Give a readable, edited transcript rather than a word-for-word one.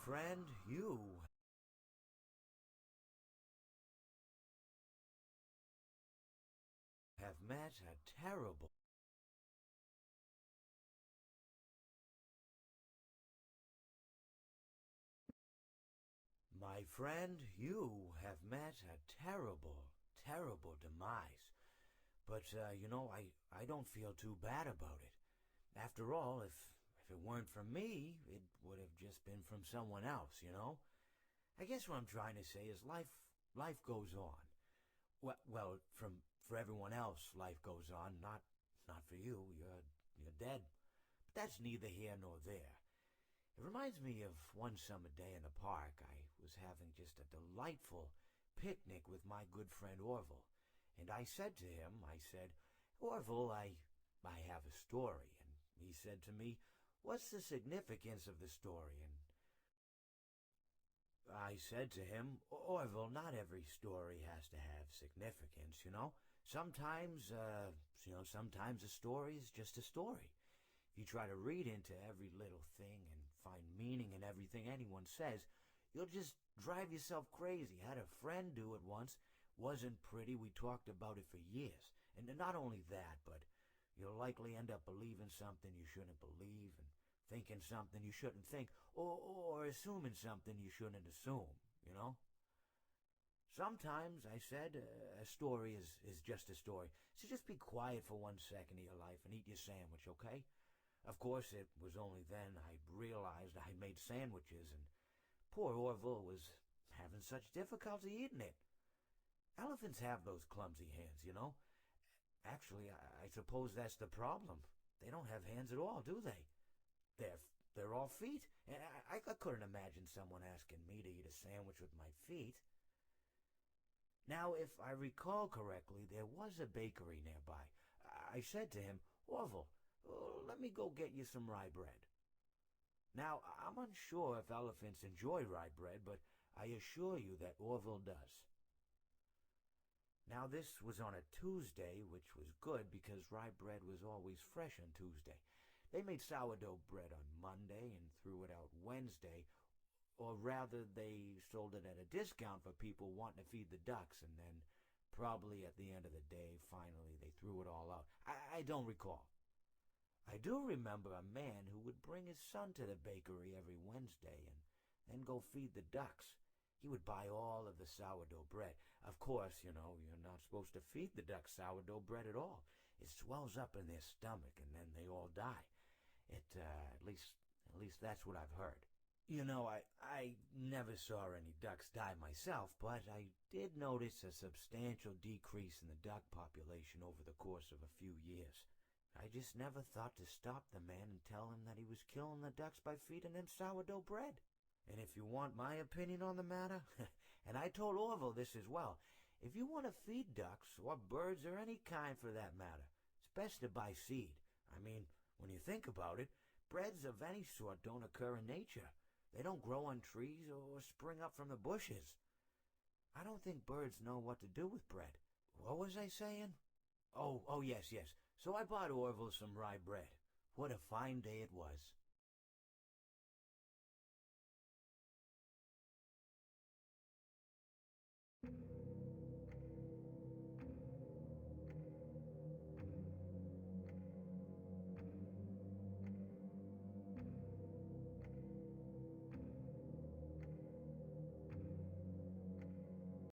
friend, you have met a terrible... My friend, you have met a terrible, terrible demise. But, I don't feel too bad about it. After all, if it weren't from me, it would have just been from someone else, you know? I guess what I'm trying to say is life goes on. Well, for everyone else, life goes on, not for you. You're dead. But that's neither here nor there. It reminds me of one summer day in the park. I was having just a delightful picnic with my good friend Orville. And I said to him, Orville, I have a story. And he said to me, what's the significance of the story? And I said to him, Orville, not every story has to have significance, you know? Sometimes a story is just a story. If you try to read into every little thing and find meaning in everything anyone says, you'll just drive yourself crazy. Had a friend do it once. Wasn't pretty. We talked about it for years. And not only that, but you'll likely end up believing something you shouldn't believe and thinking something you shouldn't think, or assuming something you shouldn't assume, you know? Sometimes, I said, a story is just a story. So just be quiet for 1 second of your life and eat your sandwich, okay? Of course, it was only then I realized I made sandwiches, and poor Orville was having such difficulty eating it. Elephants have those clumsy hands, you know? Actually, I suppose that's the problem. They don't have hands at all, do they? They're all feet, and I couldn't imagine someone asking me to eat a sandwich with my feet. Now, if I recall correctly, there was a bakery nearby. I said to him, Orville, let me go get you some rye bread. Now, I'm unsure if elephants enjoy rye bread, but I assure you that Orville does. Now, this was on a Tuesday, which was good because rye bread was always fresh on Tuesday. They made sourdough bread on Monday and threw it out Wednesday, or rather they sold it at a discount for people wanting to feed the ducks, and then probably at the end of the day, finally, they threw it all out. I don't recall. I do remember a man who would bring his son to the bakery every Wednesday and then go feed the ducks. He would buy all of the sourdough bread. Of course, you're not supposed to feed the ducks sourdough bread at all. It swells up in their stomach and then they all die. At least that's what I've heard. I never saw any ducks die myself, but I did notice a substantial decrease in the duck population over the course of a few years. I just never thought to stop the man and tell him that he was killing the ducks by feeding them sourdough bread. And if you want my opinion on the matter, and I told Orville this as well, if you want to feed ducks, or birds, or any kind for that matter, it's best to buy seed. I mean, when you think about it, breads of any sort don't occur in nature. They don't grow on trees or spring up from the bushes. I don't think birds know what to do with bread. What was I saying? Oh, yes. So I bought Orville some rye bread. What a fine day it was.